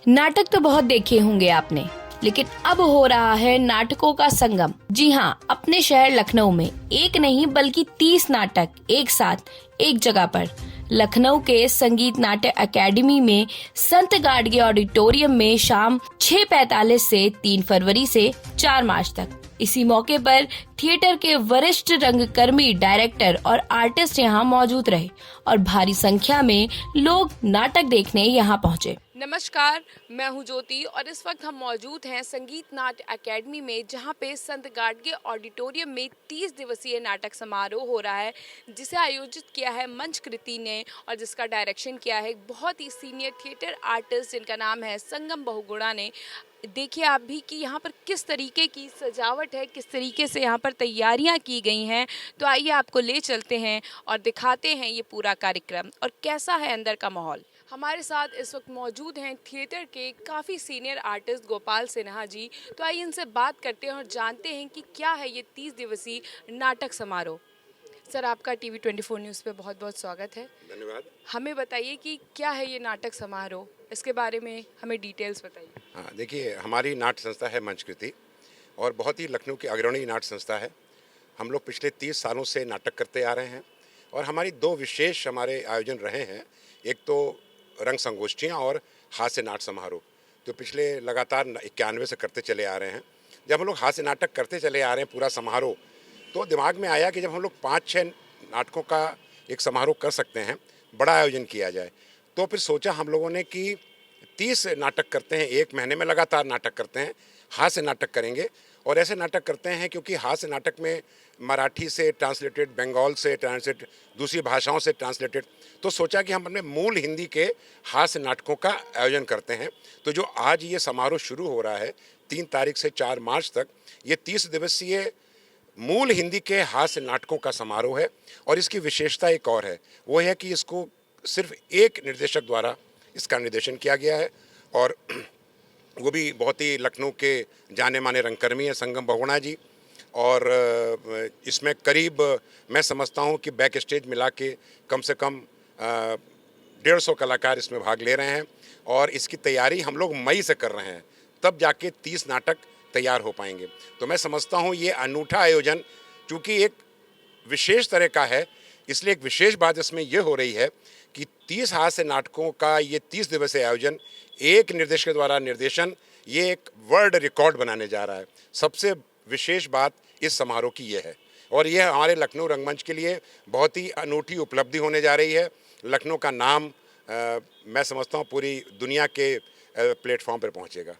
नाटक तो बहुत देखे होंगे आपने, लेकिन अब हो रहा है नाटकों का संगम। जी हाँ, अपने शहर लखनऊ में एक नहीं बल्कि 30 नाटक एक साथ एक जगह पर। लखनऊ के संगीत नाट्य अकेडमी में संत गाडगे ऑडिटोरियम में शाम 6:45 से 3 फरवरी से 4 मार्च तक। इसी मौके पर थिएटर के वरिष्ठ रंगकर्मी, डायरेक्टर और आर्टिस्ट यहाँ मौजूद रहे और भारी संख्या में लोग नाटक देखने यहाँ पहुँचे। नमस्कार, मैं हूं ज्योति और इस वक्त हम मौजूद हैं संगीत नाट्य एकेडमी में, जहां पे संत गाडगे ऑडिटोरियम में 30 दिवसीय नाटक समारोह हो रहा है, जिसे आयोजित किया है मंचकृति ने और जिसका डायरेक्शन किया है एक बहुत ही सीनियर थिएटर आर्टिस्ट जिनका नाम है संगम बहुगुणा ने। देखिए आप भी कि यहाँ पर किस तरीके की सजावट है, किस तरीके से यहाँ पर तैयारियाँ की गई हैं। तो आइए आपको ले चलते हैं और दिखाते हैं ये पूरा कार्यक्रम और कैसा है अंदर का माहौल। हमारे साथ इस वक्त मौजूद हैं थिएटर के काफ़ी सीनियर आर्टिस्ट गोपाल सिन्हा जी। तो आइए इनसे बात करते हैं और जानते हैं कि क्या है ये 30 दिवसीय नाटक समारोह। सर, आपका टीवी 24 न्यूज़ पे बहुत बहुत स्वागत है। धन्यवाद। हमें बताइए कि क्या है ये नाटक समारोह, इसके बारे में हमें डिटेल्स बताइए। हाँ, देखिए, हमारी नाट्य संस्था है मंचकृति और बहुत ही लखनऊ की अग्रणी नाट्य संस्था है। हम लोग पिछले 30 सालों से नाटक करते आ रहे हैं और हमारी दो विशेष हमारे आयोजन रहे हैं। एक तो रंग संगोष्ठियाँ और हास्य नाट्य समारोह, जो पिछले लगातार 91 से करते चले आ रहे हैं। जब हम लोग हास्य नाटक करते चले आ रहे हैं पूरा समारोह, तो दिमाग में आया कि जब हम लोग 5-6 नाटकों का एक समारोह कर सकते हैं, बड़ा आयोजन किया जाए। तो फिर सोचा हम लोगों ने कि 30 नाटक करते हैं, एक महीने में लगातार नाटक करते हैं, हास्य नाटक करेंगे। और ऐसे नाटक करते हैं क्योंकि हास्य नाटक में मराठी से ट्रांसलेटेड, बंगाल से ट्रांसलेटेड, दूसरी भाषाओं से ट्रांसलेटेड, तो सोचा कि हम अपने मूल हिंदी के हास्य नाटकों का आयोजन करते हैं। तो जो आज ये समारोह शुरू हो रहा है 3 तारीख से 4 मार्च तक, ये 30 दिवसीय मूल हिंदी के हास्य नाटकों का समारोह है। और इसकी विशेषता एक और है, वो है कि इसको सिर्फ एक निर्देशक द्वारा इसका निर्देशन किया गया है और वो भी बहुत ही लखनऊ के जाने माने रंगकर्मी हैं, संगम बहुगुणा जी। और इसमें करीब मैं समझता हूँ कि बैक स्टेज मिला के कम से कम 150 कलाकार इसमें भाग ले रहे हैं और इसकी तैयारी हम लोग मई से कर रहे हैं, तब जाके 30 नाटक तैयार हो पाएंगे। तो मैं समझता हूँ ये अनूठा आयोजन चूँकि एक विशेष तरह का है, इसलिए एक विशेष बात इसमें ये हो रही है कि 30 हास्य नाटकों का ये 30 दिवसीय आयोजन, एक निर्देशक द्वारा निर्देशन, ये एक वर्ल्ड रिकॉर्ड बनाने जा रहा है। सबसे विशेष बात इस समारोह की ये है और ये हमारे लखनऊ रंगमंच के लिए बहुत ही अनूठी उपलब्धि होने जा रही है। लखनऊ का नाम मैं समझता हूँ पूरी दुनिया के प्लेटफॉर्म पर पहुँचेगा।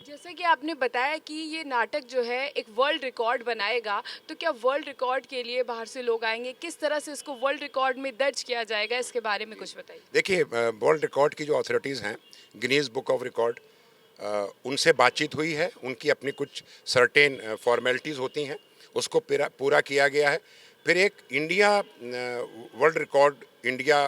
जैसे कि आपने बताया कि ये नाटक जो है एक वर्ल्ड रिकॉर्ड बनाएगा, तो क्या वर्ल्ड रिकॉर्ड के लिए बाहर से लोग आएंगे? किस तरह से इसको वर्ल्ड रिकॉर्ड में दर्ज किया जाएगा, इसके बारे में कुछ बताइए। देखिए, वर्ल्ड रिकॉर्ड की जो अथॉरिटीज़ हैं, गिनीज बुक ऑफ रिकॉर्ड, उनसे बातचीत हुई है। उनकी अपनी कुछ सर्टेन फॉर्मेलिटीज़ होती हैं, उसको पूरा किया गया है। फिर एक India world record India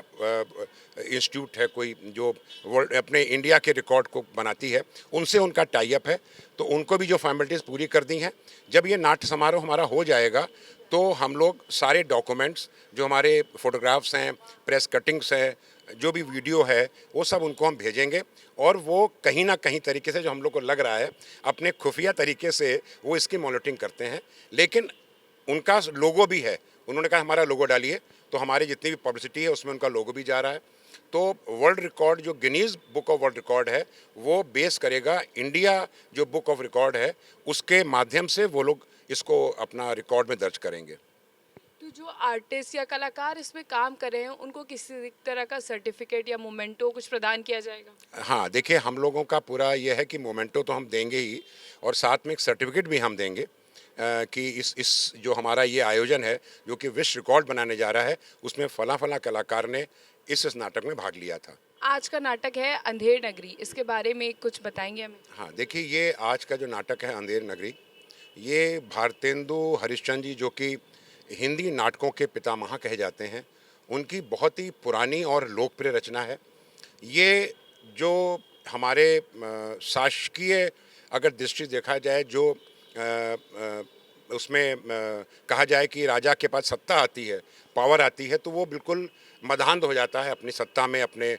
institute है कोई, जो वर्ल्ड अपने इंडिया के रिकॉर्ड को बनाती है, उनसे उनका टाई अप है। तो उनको भी जो फॉर्मेलिटीज़ पूरी कर दी हैं। जब ये नाट्य समारोह हमारा हो जाएगा तो हम लोग सारे डॉक्यूमेंट्स, जो हमारे फोटोग्राफ्स हैं, प्रेस कटिंग्स हैं, जो भी वीडियो है, वो सब उनको हम भेजेंगे और वो कहीं ना कहीं तरीके से, जो हम लोग को लग रहा है, अपने खुफिया तरीके से वो इसकी मॉनिटरिंग करते हैं। लेकिन उनका लोगो भी है, उन्होंने कहा हमारा लोगो डालिए, तो हमारी जितनी भी पब्लिसिटी है उसमें उनका लोगो भी जा रहा है। तो वर्ल्ड रिकॉर्ड जो Guinness book of world record है, वो बेस करेगा इंडिया जो बुक ऑफ रिकॉर्ड है, उसके माध्यम से वो लोग इसको अपना रिकॉर्ड में दर्ज करेंगे। तो जो आर्टिस्ट या कलाकार इसमें काम कर रहे हैं, उनको किसी तरह का सर्टिफिकेट या मोमेंटो कुछ प्रदान किया जाएगा? हाँ, देखिए, हम लोगों का पूरा ये है कि मोमेंटो तो हम देंगे ही और साथ में एक सर्टिफिकेट भी हम देंगे कि इस जो हमारा ये आयोजन है, जो कि विश्व रिकॉर्ड बनाने जा रहा है, उसमें फला कलाकार ने इस नाटक में भाग लिया था। आज का नाटक है अंधेर नगरी, इसके बारे में कुछ बताएंगे हमें? हाँ, देखिए, ये आज का जो नाटक है अंधेर नगरी, ये भारतेंदु हरिश्चंद्र जी, जो कि हिंदी नाटकों के पितामह कहे जाते हैं, उनकी बहुत ही पुरानी और लोकप्रिय रचना है। ये जो हमारे शासकीय अगर दृष्टि देखा जाए, जो उसमें कहा जाए कि राजा के पास सत्ता आती है, पावर आती है, तो वो बिल्कुल मदहांध हो जाता है अपनी सत्ता में, अपने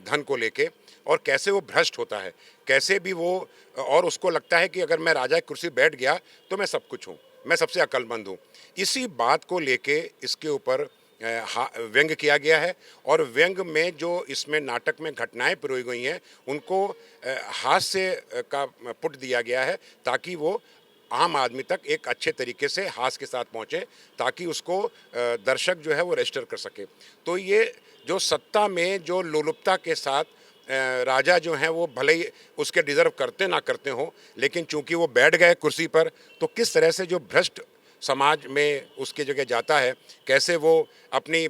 धन को लेके, और कैसे वो भ्रष्ट होता है, कैसे भी वो, और उसको लगता है कि अगर मैं राजा की कुर्सी बैठ गया तो मैं सब कुछ हूँ, मैं सबसे अक्लमंद हूँ। इसी बात को लेके इसके ऊपर व्यंग किया गया है, और व्यंग में जो इसमें नाटक में घटनाएं पिरोई गई हैं उनको हास्य का पुट दिया गया है, ताकि वो आम आदमी तक एक अच्छे तरीके से हास्य के साथ पहुंचे, ताकि उसको दर्शक जो है वो रजिस्टर कर सके। तो ये जो सत्ता में जो लोलुपता के साथ राजा जो हैं वो भले ही उसके डिज़र्व करते ना करते हों, लेकिन चूंकि वो बैठ गए कुर्सी पर, तो किस तरह से जो भ्रष्ट समाज में उसकी जगह जाता है, कैसे वो अपनी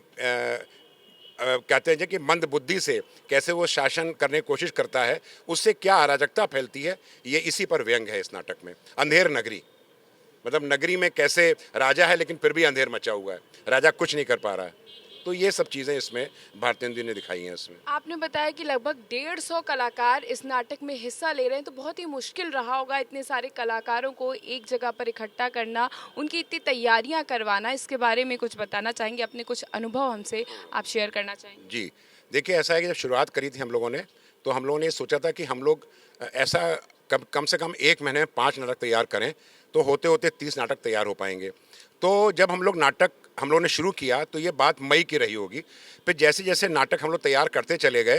कहते हैं कि मंद बुद्धि से कैसे वो शासन करने की कोशिश करता है, उससे क्या अराजकता फैलती है, ये इसी पर व्यंग है इस नाटक में। अंधेर नगरी, मतलब नगरी में कैसे राजा है लेकिन फिर भी अंधेर मचा हुआ है, राजा कुछ नहीं कर पा रहा है। तो ये सब चीज़ें इसमें भारतेंदु ने दिखाई हैं। इसमें आपने बताया कि लगभग 150 कलाकार इस नाटक में हिस्सा ले रहे हैं, तो बहुत ही मुश्किल रहा होगा इतने सारे कलाकारों को एक जगह पर इकट्ठा करना, उनकी इतनी तैयारियां करवाना। इसके बारे में कुछ बताना चाहेंगे, अपने कुछ अनुभव हमसे आप शेयर करना चाहेंगे? जी, देखिए ऐसा है कि जब शुरुआत करी थी हम लोगों ने, तो हम लोगों ने सोचा था कि हम लोग ऐसा कम से कम 1 महीने में 5 नाटक तैयार करें, तो होते होते 30 नाटक तैयार हो पाएंगे। तो जब हम लोगों ने शुरू किया तो ये बात मई की रही होगी। फिर जैसे जैसे नाटक हम लोग तैयार करते चले गए,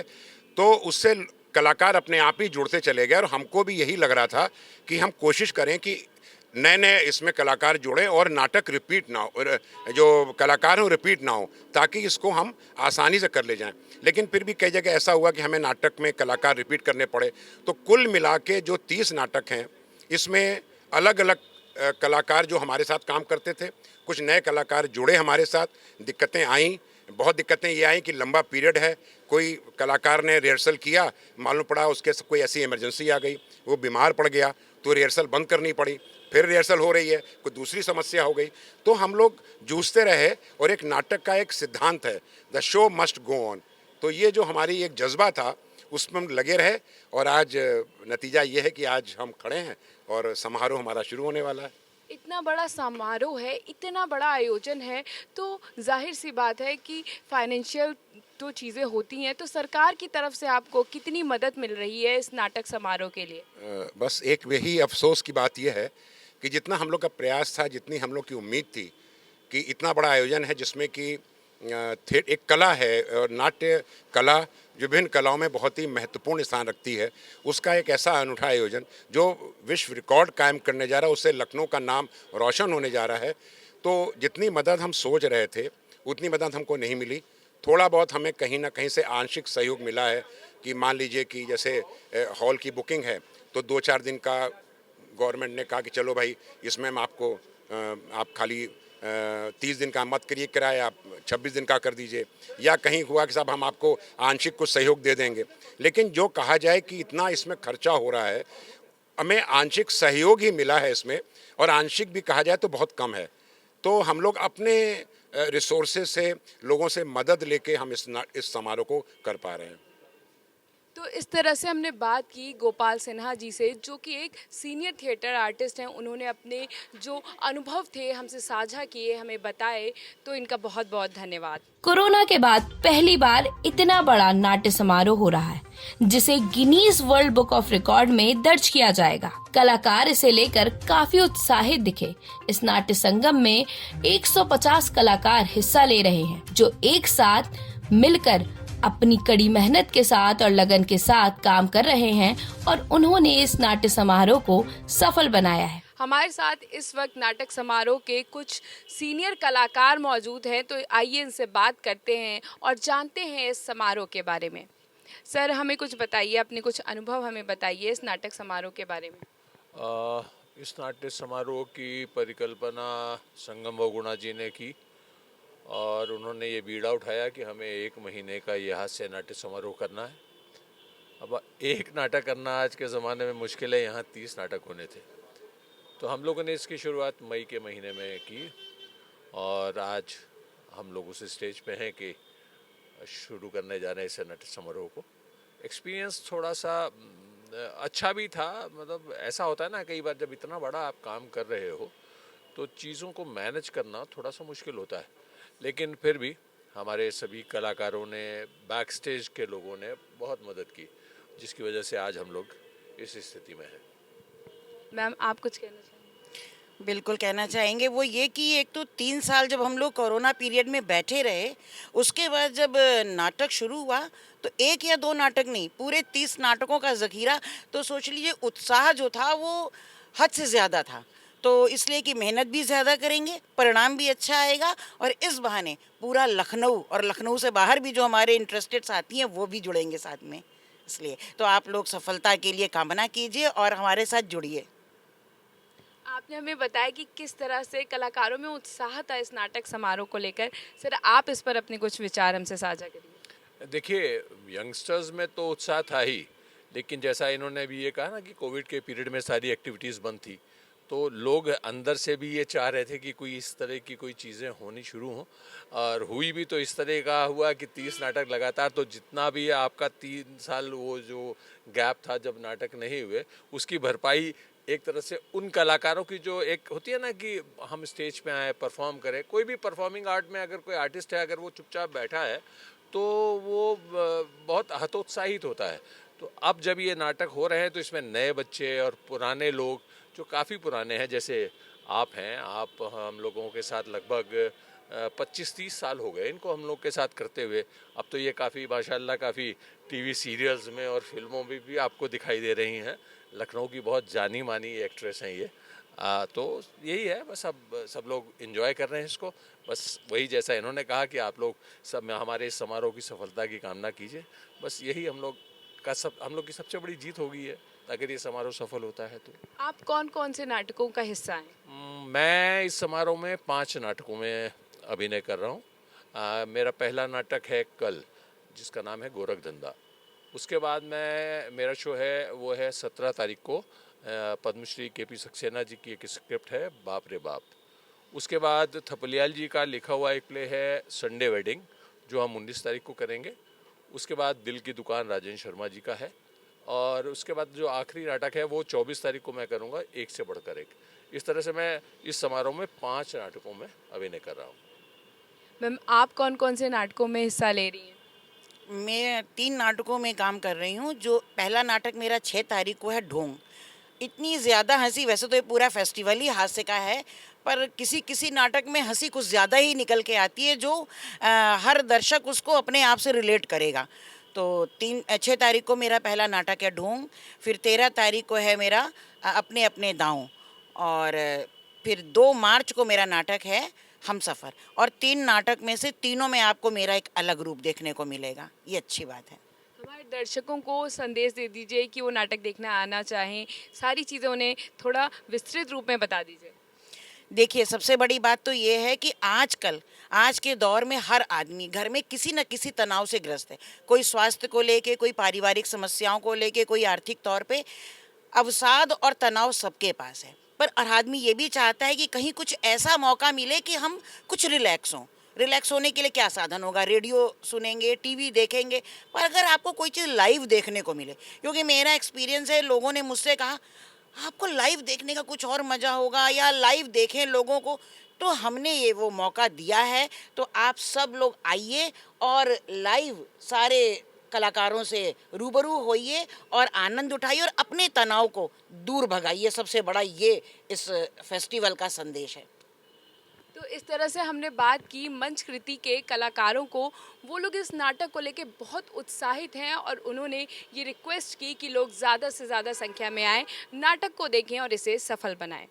तो उससे कलाकार अपने आप ही जुड़ते चले गए, और हमको भी यही लग रहा था कि हम कोशिश करें कि नए नए इसमें कलाकार जुड़ें और नाटक रिपीट ना हो, और जो कलाकार हो रिपीट ना हो, ताकि इसको हम आसानी से कर ले जाएं। लेकिन फिर भी कई जगह ऐसा हुआ कि हमें नाटक में कलाकार रिपीट करने पड़े। तो कुल मिला के जो 30 नाटक हैं, इसमें अलग अलग कलाकार जो हमारे साथ काम करते थे, कुछ नए कलाकार जुड़े हमारे साथ। दिक्कतें आईं, बहुत दिक्कतें ये आई कि लंबा पीरियड है, कोई कलाकार ने रिहर्सल किया, मालूम पड़ा उसके कोई ऐसी इमरजेंसी आ गई, वो बीमार पड़ गया, तो रिहर्सल बंद करनी पड़ी, फिर रिहर्सल हो रही है, कोई दूसरी समस्या हो गई। तो हम लोग जूझते रहे, और एक नाटक का एक सिद्धांत है, the show must go on. तो ये जो हमारी एक जज्बा था, उसमें हम लगे रहे, और आज नतीजा ये है कि आज हम खड़े हैं और समारोह हमारा शुरू होने वाला है। इतना बड़ा समारोह है, इतना बड़ा आयोजन है, तो जाहिर सी बात है कि फाइनेंशियल तो चीज़ें होती हैं, तो सरकार की तरफ से आपको कितनी मदद मिल रही है इस नाटक समारोह के लिए? बस एक यही अफसोस की बात यह है कि जितना हम लोग का प्रयास था, जितनी हम लोग की उम्मीद थी कि इतना बड़ा आयोजन है जिसमें कि एक कला है, और नाट्य कला विभिन्न कलाओं में बहुत ही महत्वपूर्ण स्थान रखती है, उसका एक ऐसा अनूठा आयोजन जो विश्व रिकॉर्ड कायम करने जा रहा है, उससे लखनऊ का नाम रोशन होने जा रहा है। तो जितनी मदद हम सोच रहे थे उतनी मदद हमको नहीं मिली। थोड़ा बहुत हमें कहीं ना कहीं से आंशिक सहयोग मिला है, कि मान लीजिए कि जैसे हॉल की बुकिंग है, तो 2-4 दिन का गवर्नमेंट ने कहा कि चलो भाई, इसमें हम आपको आप खाली 30 दिन का मत करिए किराया, आप 26 दिन का कर दीजिए, या कहीं हुआ कि साहब हम आपको आंशिक कुछ सहयोग दे देंगे। लेकिन जो कहा जाए कि इतना इसमें खर्चा हो रहा है, हमें आंशिक सहयोग ही मिला है इसमें, और आंशिक भी कहा जाए तो बहुत कम है। तो हम लोग अपने रिसोर्सेज से, लोगों से मदद लेके हम इस समारोह को कर पा रहे हैं। तो इस तरह से हमने बात की गोपाल सिन्हा जी से, जो कि एक सीनियर थिएटर आर्टिस्ट हैं। उन्होंने अपने जो अनुभव थे हमसे साझा किए, हमें बताए, तो इनका बहुत बहुत धन्यवाद। कोरोना के बाद पहली बार इतना बड़ा नाट्य समारोह हो रहा है, जिसे Guinness world book of record में दर्ज किया जाएगा। कलाकार इसे लेकर काफी उत्साहित दिखे। इस नाट्य संगम में 150 कलाकार हिस्सा ले रहे हैं, जो एक साथ मिलकर अपनी कड़ी मेहनत के साथ और लगन के साथ काम कर रहे हैं, और उन्होंने इस नाट्य समारोह को सफल बनाया है। हमारे साथ इस वक्त नाटक समारोह के कुछ सीनियर कलाकार मौजूद हैं, तो आइए इनसे बात करते हैं और जानते हैं इस समारोह के बारे में। सर, हमें कुछ बताइए, अपने कुछ अनुभव हमें बताइए इस नाटक समारोह के बारे में। इस नाट्य समारोह की परिकल्पना संगम बहुगुणा जी ने की, और उन्होंने ये बीड़ा उठाया कि हमें 1 महीने का ये हास्य नाट्य समारोह करना है। अब एक नाटक करना आज के ज़माने में मुश्किल है, यहाँ 30 नाटक होने थे। तो हम लोगों ने इसकी शुरुआत मई के महीने में की, और आज हम लोग उस स्टेज पे हैं कि शुरू करने जा रहे हैं इस नाट्य समारोह को। एक्सपीरियंस थोड़ा सा अच्छा भी था, मतलब ऐसा होता है ना कई बार जब इतना बड़ा आप काम कर रहे हो तो चीज़ों को मैनेज करना थोड़ा सा मुश्किल होता है, लेकिन फिर भी हमारे सभी कलाकारों ने, बैक स्टेज के लोगों ने बहुत मदद की, जिसकी वजह से आज हम लोग इस स्थिति में हैं। मैम आप कुछ कहना चाहेंगे? बिल्कुल कहना चाहेंगे वो ये कि एक तो 3 साल जब हम लोग कोरोना पीरियड में बैठे रहे, उसके बाद जब नाटक शुरू हुआ तो 1 या 2 नाटक नहीं, पूरे 30 नाटकों का ज़ख़ीरा। तो सोच लीजिए उत्साह जो था वो हद से ज़्यादा था। तो इसलिए कि मेहनत भी ज़्यादा करेंगे, परिणाम भी अच्छा आएगा, और इस बहाने पूरा लखनऊ और लखनऊ से बाहर भी जो हमारे इंटरेस्टेड साथी हैं वो भी जुड़ेंगे साथ में। इसलिए तो आप लोग सफलता के लिए कामना कीजिए और हमारे साथ जुड़िए। आपने हमें बताया कि किस तरह से कलाकारों में उत्साह था इस नाटक समारोह को लेकर। सर आप इस पर अपने कुछ विचार हमसे साझा करिए। देखिए, यंगस्टर्स में तो उत्साह था ही, लेकिन जैसा इन्होंने भी ये कहा ना कि कोविड के पीरियड में सारी एक्टिविटीज़ बंद थी, तो लोग अंदर से भी ये चाह रहे थे कि कोई इस तरह की कोई चीज़ें होनी शुरू हों, और हुई भी तो इस तरह का हुआ कि 30 नाटक लगातार। तो जितना भी आपका 3 साल वो जो गैप था जब नाटक नहीं हुए, उसकी भरपाई एक तरह से उन कलाकारों की जो एक होती है ना कि हम स्टेज पे आए, परफॉर्म करें। कोई भी परफॉर्मिंग आर्ट में अगर कोई आर्टिस्ट है, अगर वो चुपचाप बैठा है तो वो बहुत हतोत्साहित होता है। तो अब जब ये नाटक हो रहे हैं तो इसमें नए बच्चे और पुराने लोग जो काफ़ी पुराने हैं, जैसे आप हैं, आप हम लोगों के साथ लगभग 25-30 साल हो गए इनको हम लोग के साथ करते हुए। अब तो ये काफ़ी माशाल्लाह काफ़ी टीवी सीरियल्स में और फिल्मों में भी आपको दिखाई दे रही हैं। लखनऊ की बहुत जानी मानी एक्ट्रेस हैं ये। तो यही है, बस अब सब लोग एंजॉय कर रहे हैं इसको। बस वही जैसा इन्होंने कहा कि आप लोग सब में हमारे इस समारोह की सफलता की कामना कीजिए। बस यही हम लोग की सबसे बड़ी जीत होगी है, अगर ये समारोह सफल होता है तो। आप कौन कौन से नाटकों का हिस्सा हैं? मैं इस समारोह में 5 नाटकों में अभिनय कर रहा हूँ। मेरा पहला नाटक है कल, जिसका नाम है गोरखधंधा। उसके बाद मेरा शो है वो है 17 तारीख को, पद्मश्री KP सक्सेना जी की एक स्क्रिप्ट है बाप रे बाप। उसके बाद थपलियाल जी का लिखा हुआ एक प्ले है संडे वेडिंग, जो हम 19 तारीख को करेंगे। उसके बाद दिल की दुकान राजेंद्र शर्मा जी का है, और उसके बाद जो आखिरी नाटक है वो 24 तारीख को मैं करूँगा, एक से बढ़कर एक। इस तरह से मैं इस समारोह में 5 नाटकों में अभिनय कर रहा हूँ। मैम आप कौन कौन से नाटकों में हिस्सा ले रही हैं? मैं 3 नाटकों में काम कर रही हूँ। जो पहला नाटक मेरा 6 तारीख को है ढोंग। इतनी ज़्यादा हंसी, वैसे तो ये पूरा फेस्टिवल ही हास्य का है, पर किसी किसी नाटक में हंसी कुछ ज़्यादा ही निकल के आती है जो हर दर्शक उसको अपने आप से रिलेट करेगा। तो 6 तारीख को मेरा पहला नाटक है ढोंग। फिर 13 तारीख को है मेरा अपने अपने दांव, और फिर 2 मार्च को मेरा नाटक है हमसफ़र। और 3 नाटक में से तीनों में आपको मेरा एक अलग रूप देखने को मिलेगा, ये अच्छी बात है। हमारे दर्शकों को संदेश दे दीजिए कि वो नाटक देखना आना चाहें, सारी चीज़ें उन्हें थोड़ा विस्तृत रूप में बता दीजिए। देखिए, सबसे बड़ी बात तो ये है कि आजकल आज के दौर में हर आदमी घर में किसी न किसी तनाव से ग्रस्त है। कोई स्वास्थ्य को लेके, कोई पारिवारिक समस्याओं को लेके, कोई आर्थिक तौर पे। अवसाद और तनाव सबके पास है, पर हर आदमी ये भी चाहता है कि कहीं कुछ ऐसा मौका मिले कि हम कुछ रिलैक्स हों। रिलैक्स होने के लिए क्या साधन होगा? रेडियो सुनेंगे, टीवी देखेंगे। पर अगर आपको कोई चीज़ लाइव देखने को मिले, क्योंकि मेरा एक्सपीरियंस है, लोगों ने मुझसे कहा आपको लाइव देखने का कुछ और मज़ा होगा, या लाइव देखें लोगों को, तो हमने ये वो मौका दिया है। तो आप सब लोग आइए और लाइव सारे कलाकारों से रूबरू होइए और आनंद उठाइए और अपने तनाव को दूर भगाइए। सबसे बड़ा ये इस फेस्टिवल का संदेश है। तो इस तरह से हमने बात की मंच कृति के कलाकारों को। वो लोग इस नाटक को लेके बहुत उत्साहित हैं और उन्होंने ये रिक्वेस्ट की कि लोग ज़्यादा से ज़्यादा संख्या में आएँ, नाटक को देखें और इसे सफल बनाएं।